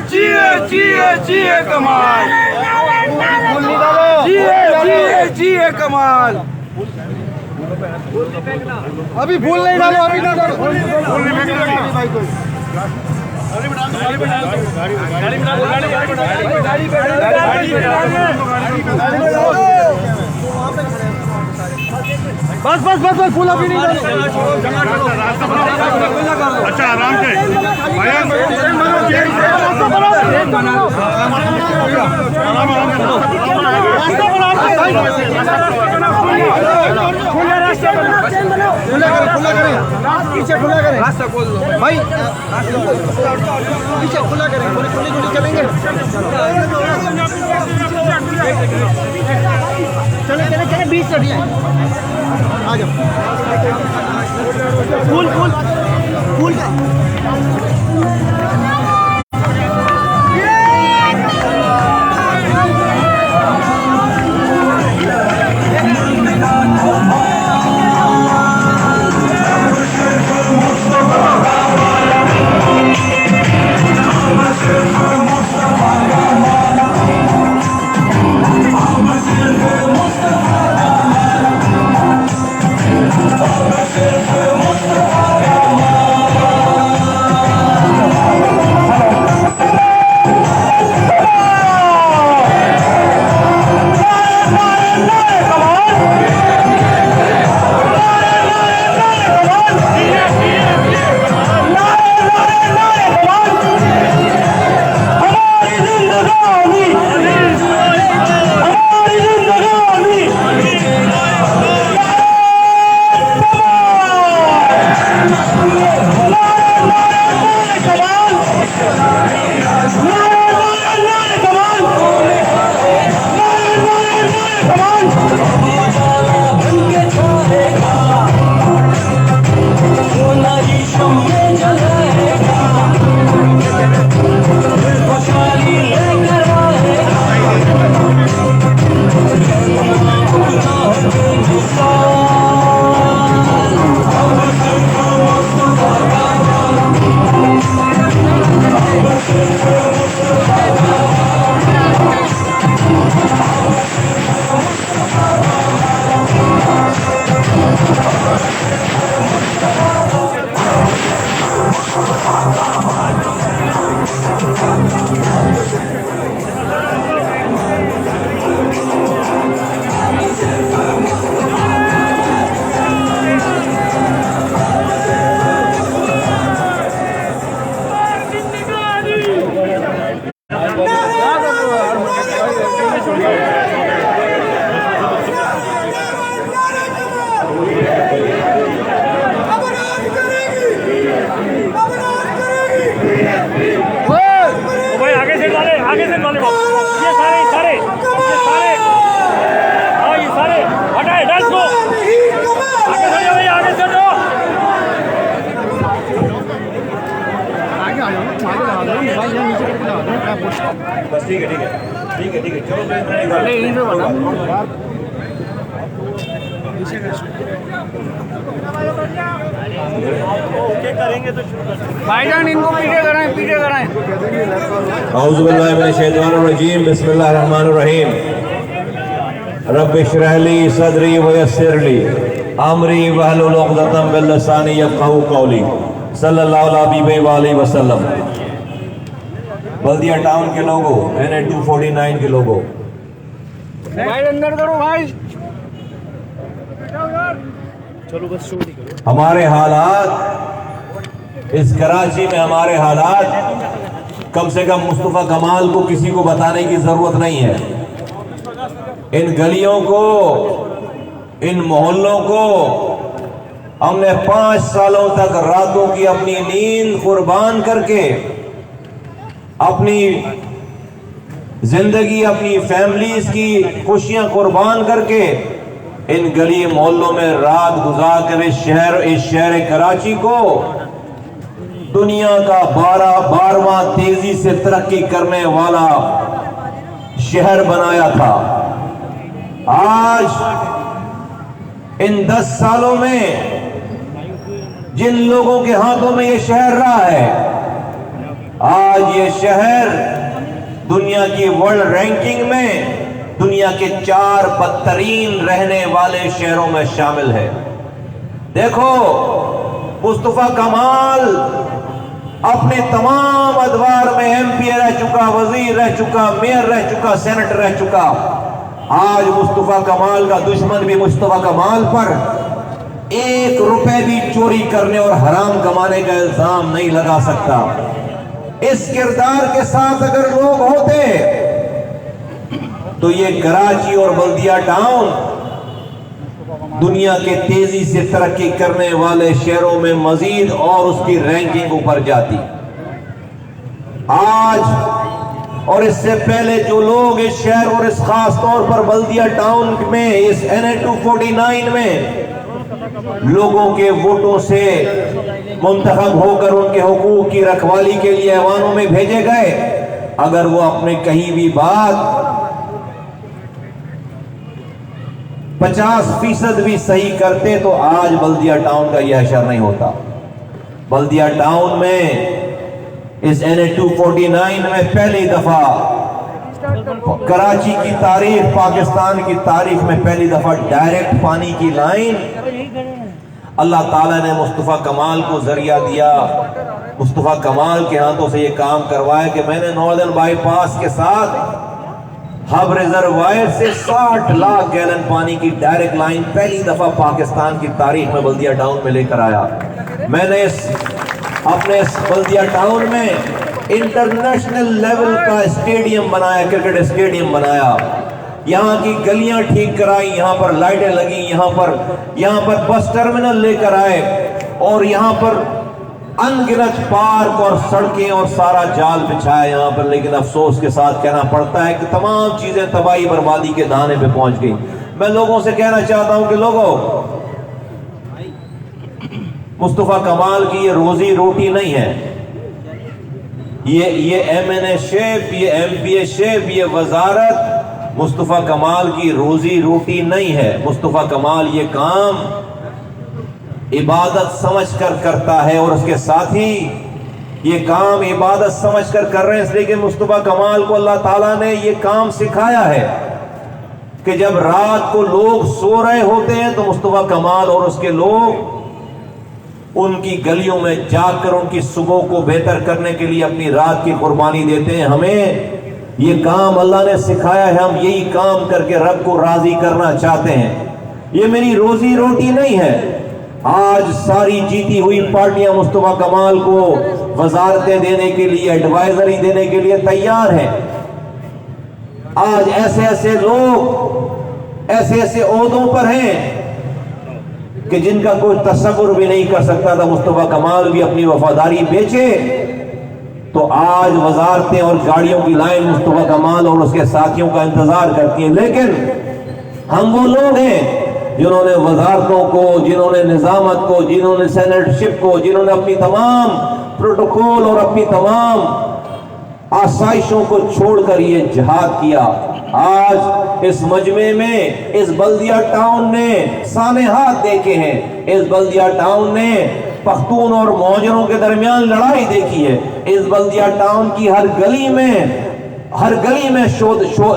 जिए जिए जिए कमाल, जिए जिए जिए कमाल। अभी फूल नहीं डालो, अभी ना डालो। बस बस बस बस फूल अभी नहीं डालो। अच्छा आराम से पीछे खुला करें रास्ता खोल दो भाई, पीछे खुला करें, थोड़ी थोड़ी चलेंगे। चले चले चले, बीच से आ जाओ। फूल फूल फूल का बस ठीक है ठीक है ठीक है ठीक है चलो करेंगे तो भाईजान इनको पीछे कराएं। औज़ु बिल्लाहि मिनश शैतानिर रजीम, बिस्मिल्लाहिर रहमानिर रहीम। रब्बि इश्रह ली सदरी व यस्सिर ली अमरी वहलुल उक़दतम मिन लिसानी यफ़क़हू क़ौली। सल्लल्लाहु अलैहि वसल्लम। बल्दिया टाउन के लोगों, NA 249 के लोगों, भाई अंदर करो भाई। चलो बस शुरू करो। हमारे हालात इस कराची में, हमारे हालात कम से कम मुस्तफ़ा कमाल को किसी को बताने की जरूरत नहीं है। इन गलियों को, इन मोहल्लों को हमने 5 सालों तक रातों की अपनी नींद कुर्बान करके, अपनी जिंदगी, अपनी फैमिलीज की खुशियां कुर्बान करके इन गली मोहल्लों में रात गुजार कर इस शहर कराची को दुनिया का 12वां तेजी से तरक्की करने वाला शहर बनाया था। आज इन 10 सालों में जिन लोगों के हाथों में ये शहर रहा है, आज ये शहर दुनिया की वर्ल्ड रैंकिंग में दुनिया के 4 बदतरीन रहने वाले शहरों में शामिल है। देखो, मुस्तफा कमाल अपने तमाम अदवार में एमपी रह चुका, वजीर रह चुका, मेयर रह चुका, सेनेटर रह चुका। आज मुस्तफा कमाल का दुश्मन भी मुस्तफा कमाल पर 1 रुपए भी चोरी करने और हराम कमाने का इल्जाम नहीं लगा सकता। इस किरदार के साथ अगर लोग होते तो ये कराची और बल्दिया टाउन दुनिया के तेजी से तरक्की करने वाले शहरों में मजीद और उसकी रैंकिंग ऊपर जाती। आज और इससे पहले जो लोग इस शहर और इस खास तौर पर बल्दिया टाउन में इस NA 249 में लोगों के वोटों से मुंतखब होकर उनके हुकूक की रखवाली के लिए ऐवानों में भेजे गए, अगर वो अपने कही भी बात 50% भी सही करते तो आज बल्दिया टाउन का यह हशर नहीं होता। बल्दिया टाउन में इस NA 249 में पहली दफा कराची की तारीख, पाकिस्तान की तारीख में पहली दफा डायरेक्ट पानी की लाइन अल्लाह ताला ने मुस्तफा कमाल को जरिया दिया। मुस्तफा कमाल के हाथों से यह काम करवाया कि मैंने नॉर्दर्न बाईपास के साथ हब रिजर्वायर से 60 लाख गैलन पानी की डायरेक्ट लाइन पहली दफा पाकिस्तान की तारीख में बल्दिया टाउन में लेकर आया। मैंने अपने बल्दिया टाउन में इंटरनेशनल लेवल का स्टेडियम बनाया, क्रिकेट स्टेडियम बनाया। यहाँ की गलियां ठीक कराई, यहाँ पर लाइटें लगी, यहाँ पर बस टर्मिनल लेकर आए और यहाँ पर अनगिनत पार्क और सड़कें और सारा जाल बिछाया यहाँ पर। लेकिन अफसोस के साथ कहना पड़ता है कि तमाम चीजें तबाही बर्बादी के दाने पे पहुंच गई। मैं लोगों से कहना चाहता हूं कि लोगों, मुस्तफा कमाल की ये रोजी रोटी नहीं है, ये MNA शेप, ये MPA शेप, ये वजारत मुस्तफा कमाल की रोजी रोटी नहीं है। मुस्तफा कमाल ये काम इबादत समझकर करता है और उसके साथ ही ये काम इबादत समझकर कर रहे हैं इसलिए कि मुस्तफा कमाल को अल्लाह ताला ने ये काम सिखाया है कि जब रात को लोग सो रहे होते हैं तो मुस्तफा कमाल और उसके लोग उनकी गलियों में जाकर उनकी सुबह को बेहतर करने के लिए अपनी रात की कुर्बानी देते हैं। हमें ये काम अल्लाह ने सिखाया है, हम यही काम करके रब को राजी करना चाहते हैं। ये मेरी रोजी रोटी नहीं है। आज सारी जीती हुई पार्टियां मुस्तफा कमाल को वजारतें देने के लिए, एडवाइजरी देने के लिए तैयार हैं। आज ऐसे ऐसे लोग ऐसे ऐसे ओहदों पर हैं कि जिनका कोई तसव्वुर भी नहीं कर सकता था। मुस्तफा कमाल भी अपनी वफादारी बेचे तो आज वजारतें और गाड़ियों की लाइन मुस्तफा कमाल और उसके साथियों का इंतजार करती है। लेकिन हम वो लोग हैं जिन्होंने वजारतों को, जिन्होंने निजामत को, जिन्होंने सेनेटरशिप को, जिन्होंने अपनी तमाम प्रोटोकॉल और अपनी तमाम आसाइशों को छोड़कर ये जिहाद किया। आज इस मजमे में इस बल्दिया टाउन ने साने हाथ देखे हैं। इस बल्दिया टाउन ने पख्तून और मौजरों के दरमियान लड़ाई देखी है। इस बल्दिया टाउन की हर गली में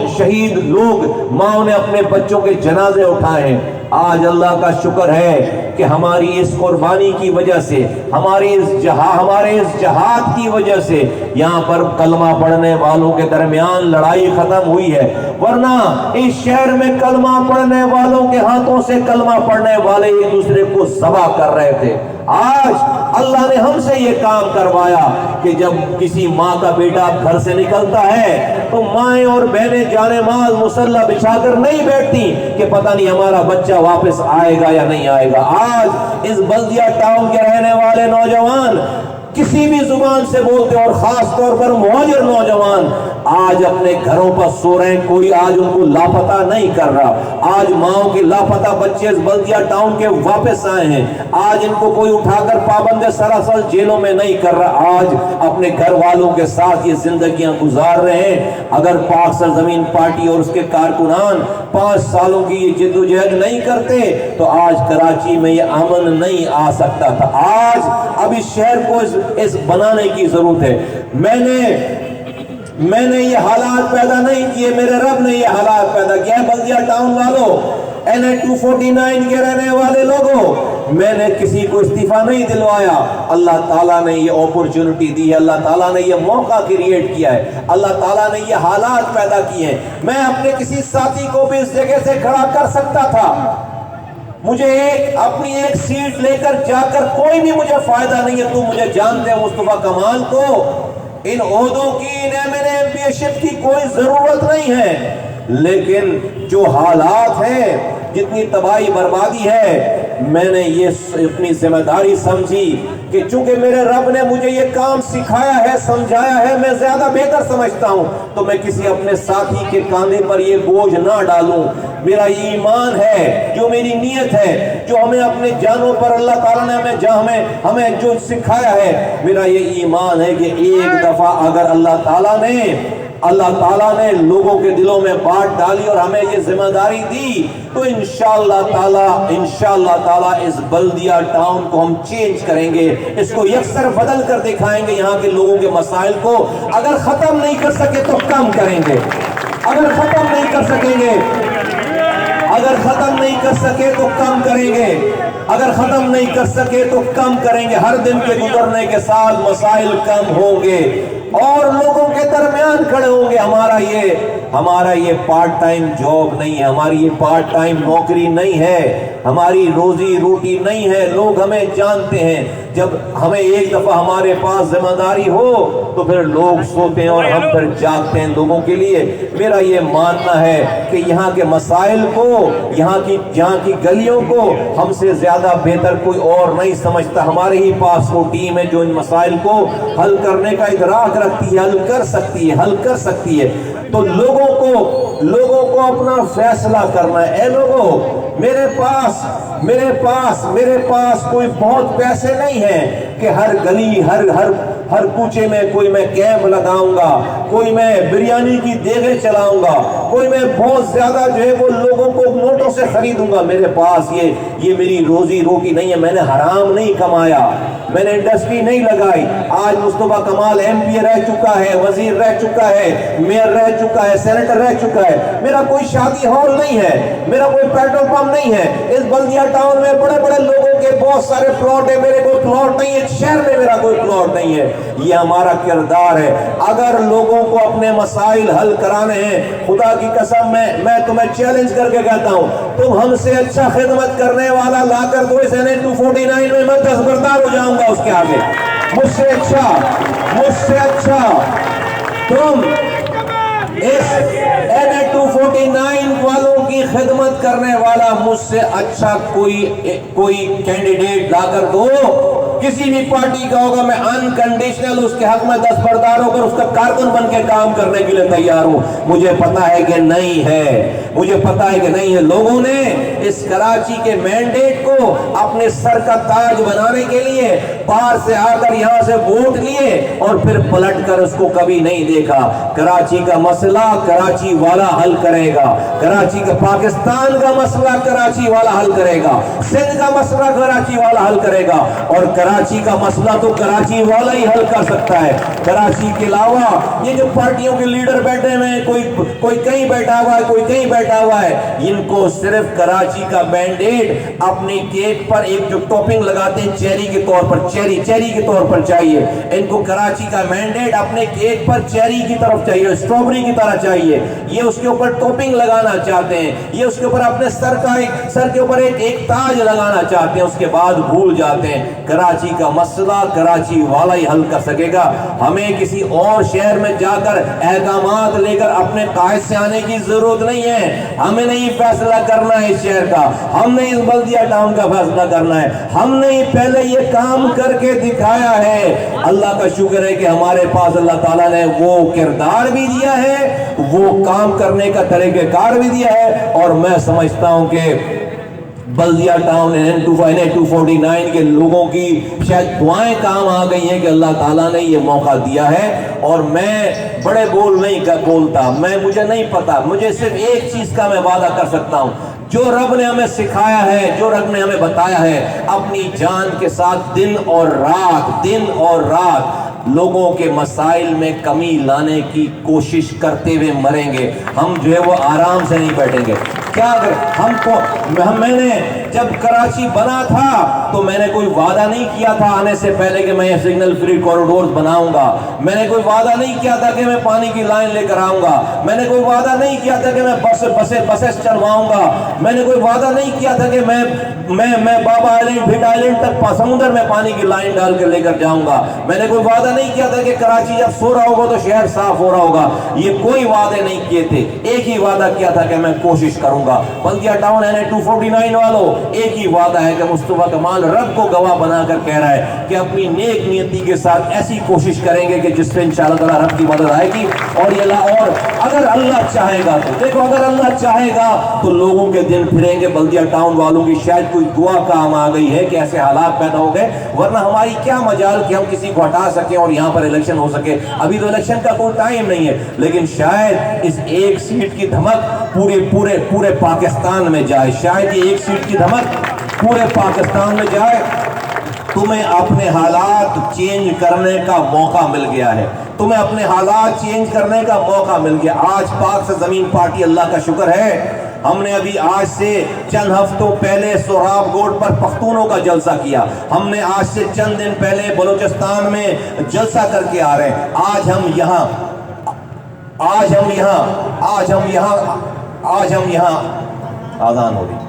शहीद लोग, माओ ने अपने बच्चों के जनाजे उठाए हैं। आज अल्लाह का शुक्र है कि हमारी इस कुर्बानी की वजह से, हमारे इस जहाद की वजह से यहाँ पर कलमा पढ़ने वालों के दरमियान लड़ाई खत्म हुई है। वरना इस शहर में कलमा पढ़ने वालों के हाथों से कलमा पढ़ने वाले एक दूसरे को ज़बह कर रहे थे। आज अल्लाह ने हमसे ये काम करवाया कि जब किसी माँ का बेटा घर से निकलता है तो माएँ और बहनें जाने माल मुसल्ला बिछाकर नहीं बैठती कि पता नहीं हमारा बच्चा वापस आएगा या नहीं आएगा। आज इस बल्दिया टाउन के रहने वाले नौजवान किसी भी जुबान से बोलते और खास तौर पर मुहाजिर नौजवान आज अपने घरों पर सो रहे हैं। कोई आज उनको लापता नहीं कर रहा। आज माओ के लापता बच्चे इस बल्दिया टाउन के वापस आए हैं। आज इनको कोई उठाकर पाबंद सरासर जेलों में नहीं कर रहा। आज अपने घर वालों के साथ ये जिंदगियां गुजार रहे हैं। अगर पाक सरजमीन पार्टी और उसके कारकुनान 5 सालों की ये जिद्दोजहद नहीं करते तो आज कराची में ये अमन नहीं आ सकता था। आज अब इस शहर को इस बनाने की जरूरत है। मैंने ये हालात पैदा नहीं किए, मेरे रब ने ये हालात पैदा किया है। बल्दिया टाउन वालों, NH 249 के रहने वाले लोगों, मैंने किसी को इस्तीफा नहीं दिलवाया। अल्लाह ताला ने ये अपॉर्चुनिटी दी है, अल्लाह ताला ने ये मौका क्रिएट किया है, अल्लाह ताला ने ये हालात पैदा किए हैं। मैं अपने किसी साथी को भी इस जगह से खड़ा कर सकता था। मुझे अपनी एक सीट लेकर जाकर कोई भी मुझे फायदा नहीं है। तुम मुझे जानते हो मुस्तफा कमाल को इन ओहदों की, इन MNA-MPA की कोई जरूरत नहीं है। लेकिन जो हालात हैं, जितनी तबाही बर्बादी है, मैंने ये अपनी जिम्मेदारी समझी कि चूंकि मेरे रब ने मुझे ये काम सिखाया है, समझाया है, मैं ज्यादा बेहतर समझता हूं, तो मैं किसी अपने साथी के कांधे पर ये बोझ ना डालूं। मेरा ये ईमान है, जो मेरी नीयत है, जो हमें अपने जानों पर अल्लाह ताला ने हमें जो सिखाया है, मेरा ये ईमान है कि एक दफा अगर अल्लाह ताला ने लोगों के दिलों में बात डाली और हमें ये जिम्मेदारी दी, तो इंशाअल्लाह ताला इस बल्दिया टाउन को हम चेंज करेंगे, इसको यकसर बदल कर दिखाएंगे। यहाँ के लोगों के मसाइल को अगर खत्म नहीं कर सके तो कम करेंगे, अगर खत्म नहीं कर सके तो कम करेंगे, अगर खत्म नहीं कर सके तो कम करेंगे। हर दिन के गुजरने के साथ मसाइल कम होंगे और लोगों के दरमियान खड़े होंगे। हमारा ये पार्ट टाइम जॉब नहीं है, हमारी ये पार्ट टाइम नौकरी नहीं है, हमारी रोजी रोटी नहीं है। लोग हमें जानते हैं। जब हमें एक दफा हमारे पास जिम्मेदारी हो तो फिर लोग सोते हैं और हम फिर जागते हैं लोगों के लिए। मेरा ये मानना है कि यहाँ के मसाइल को, यहाँ की गलियों को हमसे ज्यादा बेहतर कोई और नहीं समझता। हमारे ही पास वो टीम है जो इन मसाइल को हल करने का इदराक रखती है, हल कर सकती है। तो लोगों को अपना फैसला करना है। ए लोगों, मेरे पास कोई बहुत पैसे नहीं है कि हर गली हर कूचे में कोई मैं कैंप लगाऊंगा, कोई मैं बिरयानी की देगे चलाऊंगा, कोई मैं बहुत ज्यादा जो है वो लोगों को नोटों से खरीदूंगा। मेरे पास ये मेरी रोजी रोटी नहीं है। मैंने हराम नहीं कमाया, मैंने इंडस्ट्री नहीं लगाई। आज मुस्तफा कमाल MP रह चुका है, वजीर रह चुका है, मेयर रह चुका है, सेनेटर रह चुका है। मेरा कोई शादी हॉल नहीं है, मेरा कोई पेट्रोल पंप नहीं है। इस बल्दिया टाउन में बड़े बड़े लोगों के बहुत सारे प्लॉट है, मेरे कोई प्लॉट नहीं है। शहर में मेरा कोई प्लॉट नहीं है। ये हमारा किरदार है। अगर लोगों को अपने मसाइल हल कराने हैं, खुदा की कसम मैं तुम्हें चैलेंज करके कहता हूं, तुम हमसे अच्छा खिदमत करने वाला लाकर दो इस NH 249 में, मैं दस्तबरदार हो जाऊंगा उसके आगे। मुझसे अच्छा तुम इस NH 249 वालों की खिदमत करने वाला मुझसे अच्छा कोई कैंडिडेट लाकर दो, किसी भी पार्टी का होगा, मैं अनकंडीशनल उसके हक में दस्तबरदार होकर उसका कारकुन बन के काम करने के लिए तैयार हूं। मुझे पता है कि नहीं है। लोगों ने इस कराची के मैंडेट को अपने सर का ताज बनाने के लिए बाहर से आकर यहां से वोट लिए और फिर पलट कर उसको कभी नहीं देखा। कराची का मसला कराची वाला हल करेगा, कराची का पाकिस्तान का मसला कराची वाला हल करेगा, सिंध का मसला कराची वाला हल करेगा और कराची का मसला तो कराची वाला ही हल कर सकता है। कराची के अलावा ये जो पार्टियों के लीडर बैठे हुए हैं, कोई कहीं बैठा हुआ है, कोई कहीं बैठा हुआ है, इनको सिर्फ कराची का मैंडेट अपनी केक पर एक जो टॉपिंग लगाते हैं चेरी के तौर पर, चेरी के तौर पर चाहिए। इनको कराची का मैंडेट अपने केक पर चेरी की तरफ चाहिए, स्ट्रॉबेरी की तरह चाहिए। ये उसके ऊपर टॉपिंग लगाना चाहते हैं, ये उसके ऊपर अपने सर के ऊपर एक ताज लगाना चाहते हैं, उसके बाद भूल जाते हैं। कराची का मसला कराची वाला ही हल कर सकेगा। हमें किसी और शहर में जाकर अहकामात लेकर अपने कायद से आने की जरूरत नहीं है। हमें नहीं फैसला करना है इस शहर का, हमने इस बल्दिया टाउन का फैसला करना है। हमने पहले ये काम करके दिखाया है। अल्लाह का शुक्र है कि हमारे पास अल्लाह ताला ने वो किरदार भी दिया है, वो काम करने का तरीक़ेकार भी दिया है। और मैं समझता हूं कि बल्दिया टाउन NH 249 के लोगों की शायद दुआएं काम आ गई हैं कि अल्लाह ताला ने ये मौका दिया है। और मैं बड़े बोल नहीं बोलता, मुझे नहीं पता, मुझे सिर्फ एक चीज का मैं वादा कर सकता हूं जो रब ने हमें सिखाया है, जो रब ने हमें बताया है, अपनी जान के साथ दिन और रात लोगों के मसाइल में कमी लाने की कोशिश करते हुए मरेंगे। हम जो है वो आराम से नहीं बैठेंगे। क्या अगर मैंने जब कराची बना था तो मैंने कोई वादा नहीं किया था आने से पहले कि मैं सिग्नल फ्री कॉरिडोर बनाऊंगा। मैंने कोई वादा नहीं किया था कि मैं पानी की लाइन लेकर आऊंगा। मैंने कोई वादा नहीं किया था कि मैं बसेस चलवाऊंगा। मैंने कोई वादा नहीं किया था कि मैं बाबा आइलैंड, भिट आइलैंड तक समुद्र में पानी की लाइन डाल कर लेकर जाऊंगा। मैंने कोई वादा नहीं किया था कि कराची जब सो रहा होगा तो शहर साफ हो रहा होगा। ये कोई वादे नहीं किए थे। एक ही वादा किया था कि मैं कोशिश करूंगा। बल्दिया टाउन NA 249 वालों, एक ही वादा है कि मुस्तफा कमाल रब को गवाह बनाकर कह रहा है कि अपनी नेक नियति के साथ ऐसी कोशिश करेंगे कि जिससे इंशाअल्लाह ताला रब की मदद आएगी। और अगर अल्लाह चाहेगा तो देखो, अगर अल्लाह चाहेगा तो लोगों के दिन फिरेंगे। बल्दिया टाउन वालों की शायद कोई दुआ काम आ गई है कि ऐसे हालात पैदा हो गए, वरना हमारी क्या मजाल कि हम किसी को हटा सके और यहाँ पर इलेक्शन हो सके। अभी तो इलेक्शन का कोई टाइम नहीं है, लेकिन शायद इस एक सीट की धमक पूरे पाकिस्तान में जाए। शायद ये एक सीट की धमक पूरे पाकिस्तान में जाए। तुम्हें अपने हालात चेंज करने का मौका मिल गया है। तुम्हें अपने हालात चेंज करने का मौका मिल गया। आज पाक से जमीन पार्टी, अल्लाह का शुक्र है, हमने अभी आज से चंद हफ्तों पहले सोहराब गोड पर पख्तूनों का जलसा किया। हमने आज से चंद दिन पहले बलूचिस्तान में जलसा करके आ रहे हैं। आज हम यहाँ आजान हो रही।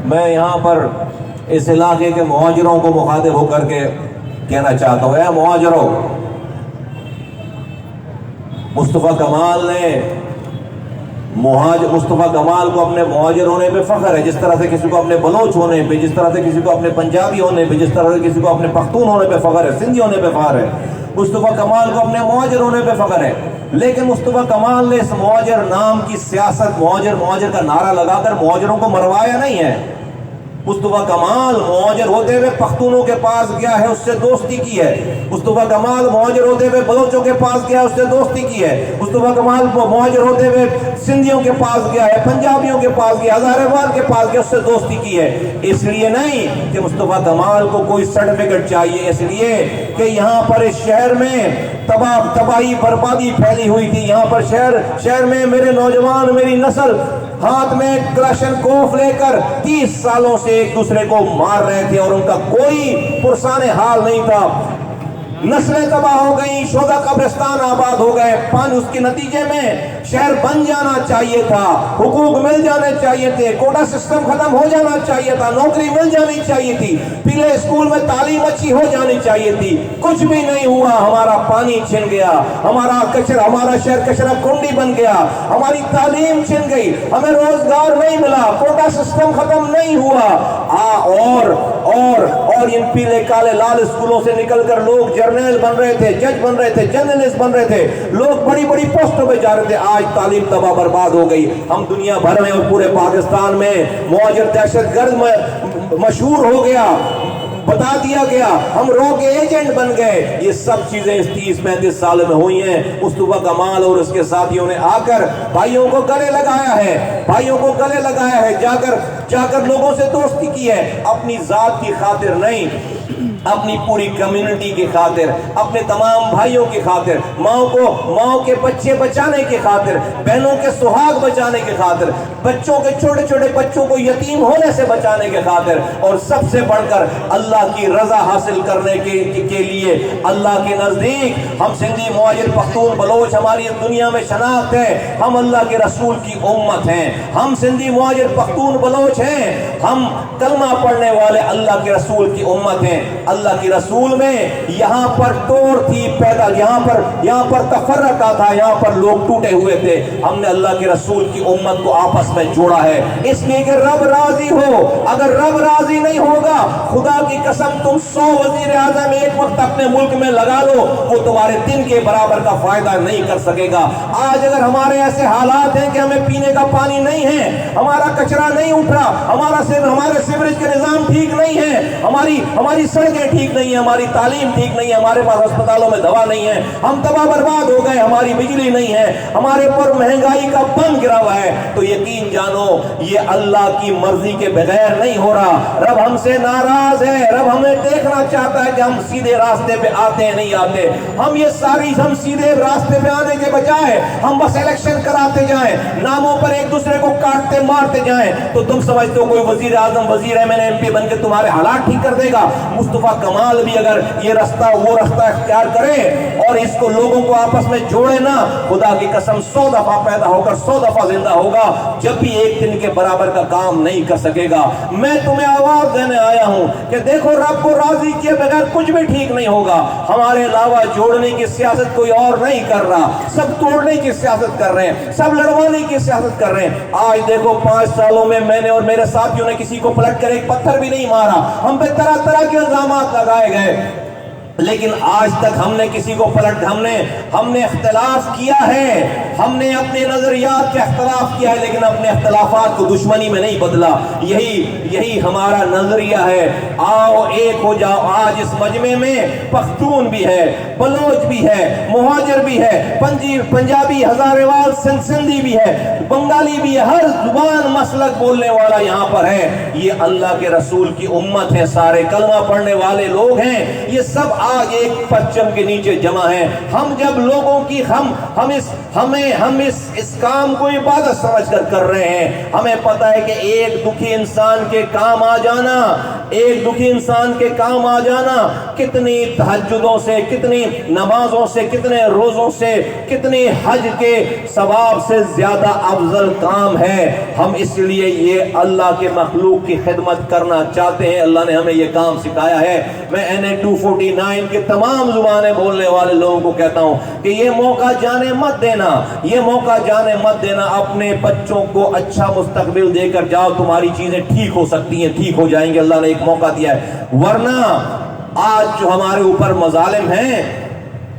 मैं यहाँ पर इस इलाके के मुहाजिरों को मुखातिब होकर के कहना चाहता हूँ, ऐ मुहाजिरों, मुस्तफ़ा कमाल को अपने मुहाजिर होने पे फख्र है। जिस तरह से किसी को अपने बलोच होने पे, जिस तरह से किसी को अपने पंजाबी होने पे, जिस तरह से किसी को अपने पख्तून होने पे फख्र है, सिंधी होने पे फख्र है, मुस्तफ़ा कमाल को अपने मुहाजिर होने पे फख्र है। लेकिन मुस्तफ़ा कमाल ने इस मुहाजिर नाम की सियासत, मुहाजिर का नारा लगाकर मुहाजिरों को मरवाया नहीं है। मुस्तफ़ा कमाल मुहाजिर होते हुए पख्तूनों के पास गया है, उससे दोस्ती की है। मुस्तफ़ा कमाल मुहाजिर होते हुए बलोचों के पास गया, उससे दोस्ती की है। मुस्तफ़ा कमाल मुहाजिर होते हुए सिंधियों के पास गया है, पंजाबियों के पास गया, हज़ारेवाल के पास गया, उससे दोस्ती की है। इसलिए नहीं कि मुस्तफ़ा कमाल को कोई सर्टिफिकेट चाहिए, इसलिए कि यहाँ पर इस शहर में तबाही बर्बादी फैली हुई थी। यहाँ पर शहर में मेरे नौजवान, मेरी नस्ल हाथ में क्लाशनकोफ लेकर 30 सालों से एक दूसरे को मार रहे थे और उनका कोई पुरसाने हाल नहीं था। नस्लें तबाह हो गई, शोधा कब्रिस्तान आबाद हो गए। पानी उसके नतीजे में शहर बन जाना चाहिए था, हुकूक मिल जाने चाहिए थे, कोटा सिस्टम खत्म हो जाना चाहिए था, नौकरी मिल जानी चाहिए थी, पीले स्कूल में तालीम अच्छी हो जानी चाहिए थी। कुछ भी नहीं हुआ। हमारा पानी छिन गया, हमारा शहर कचरा कुंडी बन गया, हमारी तालीम छिन गई, हमें रोजगार नहीं मिला, कोटा सिस्टम खत्म नहीं हुआ। और इन पीले काले लाल स्कूलों से निकलकर लोग जर्नल बन रहे थे, जज बन रहे थे, जर्नलिस्ट बन रहे थे, लोग बड़ी बड़ी पोस्टों पे जा रहे थे। आज तालीम तबाह बर्बाद हो गई। हम दुनिया भर में और पूरे पाकिस्तान में मुहाजिर दहशतगर्द में मशहूर हो गया, बता दिया गया, हम रॉ के एजेंट बन गए। ये सब चीजें इस 30-35 साल में हुई हैं। मुस्तफा कमाल और उसके साथियों ने आकर भाइयों को गले लगाया है, जाकर लोगों से दोस्ती की है, अपनी जात की खातिर नहीं, अपनी पूरी कम्युनिटी की खातिर, अपने तमाम भाइयों की खातिर, माओ के बच्चे बचाने की खातिर, बहनों के सुहाग बचाने की खातिर, बच्चों के छोटे छोटे बच्चों को यतीम होने से बचाने के खातिर, और सबसे बढ़कर अल्लाह की रजा हासिल करने के लिए अल्लाह के नजदीक हम सिंधी मुहाजिर पख्तून बलोच, हमारी दुनिया में शनाख्त है, हम अल्लाह के रसूल की उम्मत हैं। हम सिंधी मुहाजिर पख्तून बलोच हैं, हम कलमा पढ़ने वाले अल्लाह के रसूल की उम्मत हैं। अल्लाह के रसूल में यहाँ पर तोड़ थी पैदा, यहाँ पर तफर्रका था, यहाँ पर लोग टूटे हुए थे। हमने अल्लाह के रसूल की उम्मत को आपस में जोड़ा है, इसलिए कि रब राजी हो। अगर रब राजी नहीं होगा, खुदा की कसम तुम 100 वजीर आजम एक वक्त अपने मुल्क में लगा लो, वो तुम्हारे दिन के बराबर का फायदा नहीं कर सकेगा। आज अगर हमारे ऐसे हालात हैं कि हमें पीने का पानी नहीं है, हमारा कचरा नहीं उठ रहा, हमारे सीवरेज के निजाम ठीक नहीं है, हमारी सड़कें ठीक नहीं है, हमारी तालीम ठीक नहीं है, हमारे पास अस्पतालों में दवा नहीं है, हम तबाह बर्बाद हो गए, हमारी बिजली नहीं है, हमारे पर महंगाई का बम गिरा हुआ है, तो यकीन जानो ये अल्लाह की मर्जी के बगैर नहीं हो रहा। रब हमसे नाराज है, रब हमें देखना चाहता है कि हम सीधे रास्ते पे आते हैं नहीं आते। हम सीधे रास्ते पे आने के बजाय हम बस इलेक्शन कराते जाएं, नामों पर एक दूसरे को काटते मारते जाएं, तो तुम समझते हो कोई वजीर आजम, वजीर एमएनए एमपी बन के तुम्हारे हालात ठीक कर देगा। मुस्तफा कमाल भी अगर ये रास्ता वो रास्ता इख्तियार करे और इसको लोगों को आपस में जोड़े ना, खुदा की कसम 100 दफा पैदा होकर 100 दफा जिंदा होगा, जब भी एक दिन के बराबर का काम नहीं कर सकेगा। मैं तुम्हें आवाज देने आया हूं कि देखो, रब को राजी किए बगैर कुछ भी ठीक नहीं होगा। हमारे अलावा जोड़ने की सियासत कोई और नहीं कर रहा, सब तोड़ने की सियासत कर रहे हैं, सब लड़वाने की सियासत कर रहे हैं। आज देखो 5 सालों में मैंने और मेरे साथियों ने किसी को पलट कर एक पत्थर भी नहीं मारा, हम पे तरह तरह के इल्जामात लगाए गए, लेकिन आज तक हमने किसी को हमने इख्तिलाफ किया है, हमने अपने नजरियात के इख्तिलाफ किया है, लेकिन अपने इख्तिलाफात को दुश्मनी में नहीं बदला। यही हमारा नजरिया है। आओ एक हो जाओ। आज इस मजमे में पख्तून भी है, बलोच भी है, मुहाजिर भी है, पंजाबी, हजारेवाल, सिंधी भी है, बंगाली भी है, हर जुबान मसलक बोलने वाला यहाँ पर है। ये अल्लाह के रसूल की उम्मत है, सारे कलमा पढ़ने वाले लोग हैं, ये सब आज एक परचम के नीचे जमा है। हम जब लोगों की हम इस काम को इबादत समझकर कर रहे हैं। हमें पता है कि एक दुखी इंसान के काम आ जाना कितनी तहज्जुदों से, कितनी नमाजों से, कितने रोजों से, कितने हज के सवाब से ज्यादा अफजल काम है। हम इसलिए ये अल्लाह के मखलूक की खिदमत करना चाहते हैं। अल्लाह ने हमें ये काम सिखाया है। मैं NA 249 के तमाम जुबानें बोलने वाले लोगों को कहता हूं कि ये मौका जाने मत देना, अपने बच्चों को अच्छा मुस्तकबिल देकर जाओ, तुम्हारी चीजें ठीक हो सकती हैं, ठीक हो जाएंगे। अल्लाह ने एक मौका दिया है, वरना आज जो हमारे ऊपर मजालिम हैं,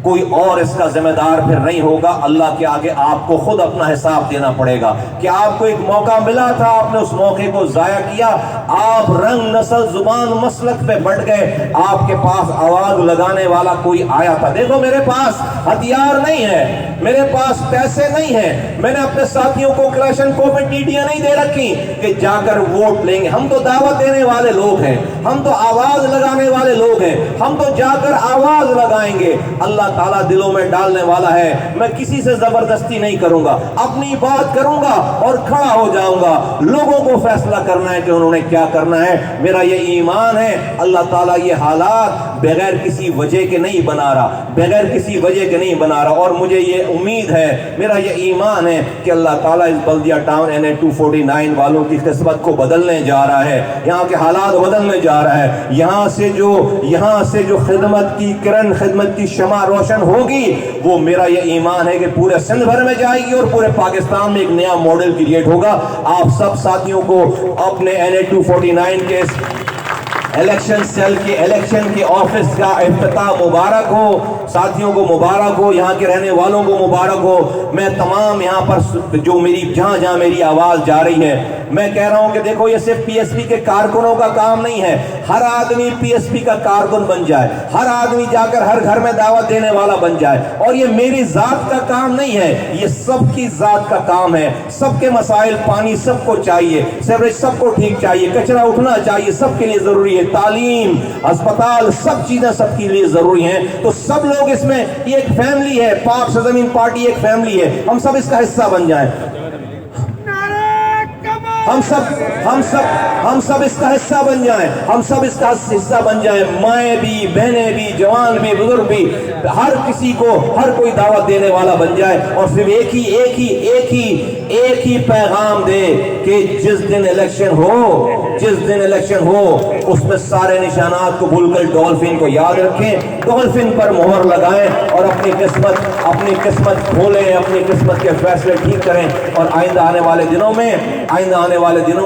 कोई और इसका जिम्मेदार फिर नहीं होगा। अल्लाह के आगे आपको खुद अपना हिसाब देना पड़ेगा कि आपको एक मौका मिला था, आपने उस मौके को जाया किया, आप रंग, नस्ल, जुबान, मसलक पे बढ़ गए, आपके पास आवाज लगाने वाला कोई आया था। देखो, मेरे पास हथियार नहीं है, मेरे पास पैसे नहीं है, मैंने अपने साथियों को क्लैशनकोफ में टीटियां नहीं दे रखी कि जाकर वोट लेंगे। हम तो दावत देने वाले लोग हैं, हम तो आवाज लगाने वाले लोग हैं, हम तो जाकर आवाज लगाएंगे। अल्लाह ताला दिलों में डालने वाला है। मैं किसी से जबरदस्ती नहीं करूंगा, अपनी बात करूंगा और खड़ा हो जाऊंगा। लोगों को फैसला करना है कि उन्होंने क्या करना है। मेरा ये ईमान है अल्लाह ताला ये हालात बगैर किसी वजह के नहीं बना रहा, बगैर किसी वजह के नहीं बना रहा। और मुझे ये उम्मीद है, मेरा ये ईमान है कि अल्लाह ताला इस बल्दिया टाउन NH 249 वालों की किस्मत को बदलने जा रहा है, यहाँ के हालात बदलने जा रहा है। यहाँ से जो खिदमत की किरण, खिदमत की शमा रोशन होगी, वो मेरा ये ईमान है कि पूरे सिंध भर में जाएगी और पूरे पाकिस्तान में एक नया मॉडल क्रिएट होगा। आप सब साथियों को अपने NH 249 के इलेक्शन सेल के इलेक्शन के ऑफिस का इफ्तिताह मुबारक हो। साथियों को मुबारक हो, यहाँ के रहने वालों को मुबारक हो। मैं तमाम यहाँ पर जो मेरी जहाँ मेरी आवाज़ जा रही है, मैं कह रहा हूँ कि देखो ये सिर्फ PSP के कारकुनों का काम नहीं है। हर आदमी PSP का कारकुन बन जाए, हर आदमी जाकर हर घर में दावत देने वाला बन जाए। और ये मेरी जात का काम नहीं है, ये सबकी जात का काम है। सबके मसाइल, पानी सबको चाहिए, सीवरेज सबको ठीक चाहिए, कचरा उठना चाहिए, सबके लिए जरूरी है। तालीम, अस्पताल, सब चीजें सबके लिए जरूरी हैं। तो सब लोग इसमें, ये एक फैमिली है, पाक सरजमीन पार्टी एक फैमिली है। हम सब इसका हिस्सा बन जाएं। हम सब इसका हिस्सा बन जाएं। हम सब इसका हिस्सा बन जाएं। माएँ भी, बहनें भी, जवान भी, बुजुर्ग भी, हर किसी को, हर कोई दावत देने वाला बन जाए। और सिर्फ एक ही पैगाम दे कि जिस दिन इलेक्शन हो उसमें सारे निशानात को भूलकर डॉल्फिन को याद रखें, डॉल्फिन पर मोहर लगाएं और अपनी किस्मत खोलें, अपनी किस्मत के फैसले ठीक करें। और आइंदा आने वाले दिनों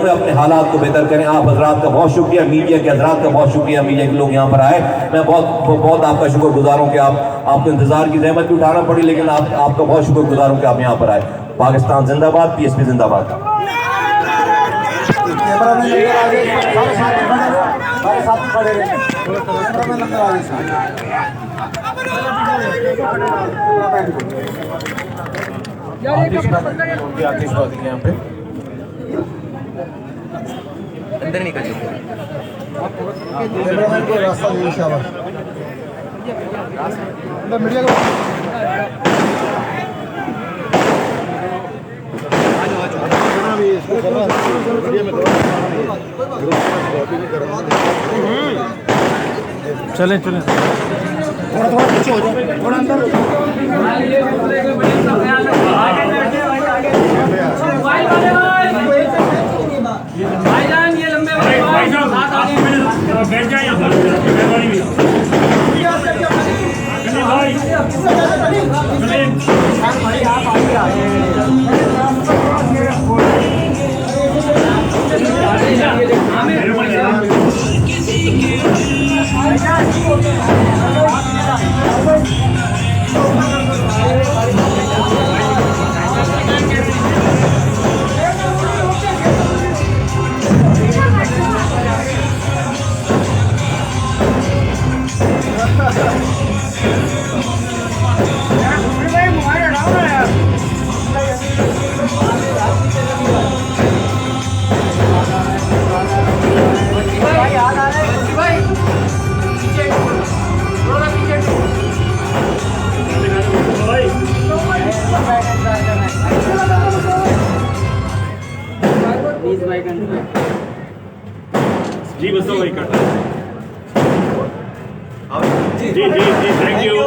में अपने हालात को बेहतर करें। आप हजरात का बहुत शुक्रिया, मीडिया के हजरात का बहुत शुक्रिया, मीडिया के लोग यहाँ पर आए। मैं बहुत आपका शुक्रगुजार हूँ कि आपको इंतजार की जहमत भी उठाना पड़ी, लेकिन आपका बहुत शुक्रगुजार हूँ कि आप यहाँ पर आए। पाकिस्तान जिंदाबाद, PSP जिंदाबाद। आतिशबाजी यहाँ पे अंदर निकल रास्ता मीडिया चलें थोड़ा पीछे हो जाए, थोड़ा अंदर। बैठ जाए जी बस वही करता जी थैंक यू।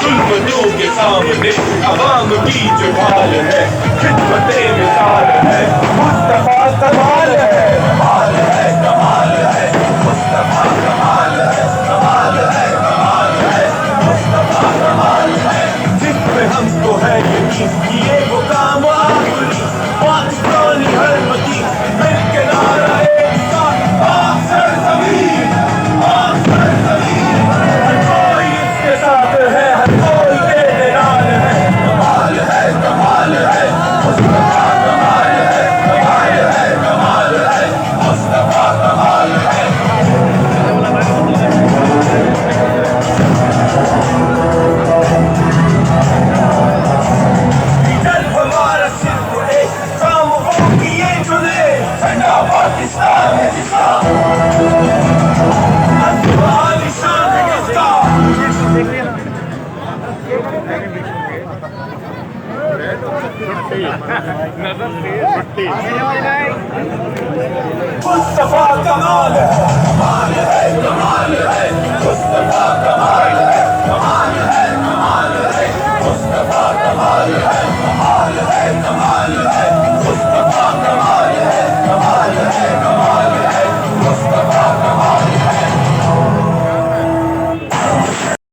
जुल्मों के सामने अवाम की जो ढाल है, खिदमते मिसाल है, मुस्तफा कमाल है, कमाल है, कमाल है, मुस्तफा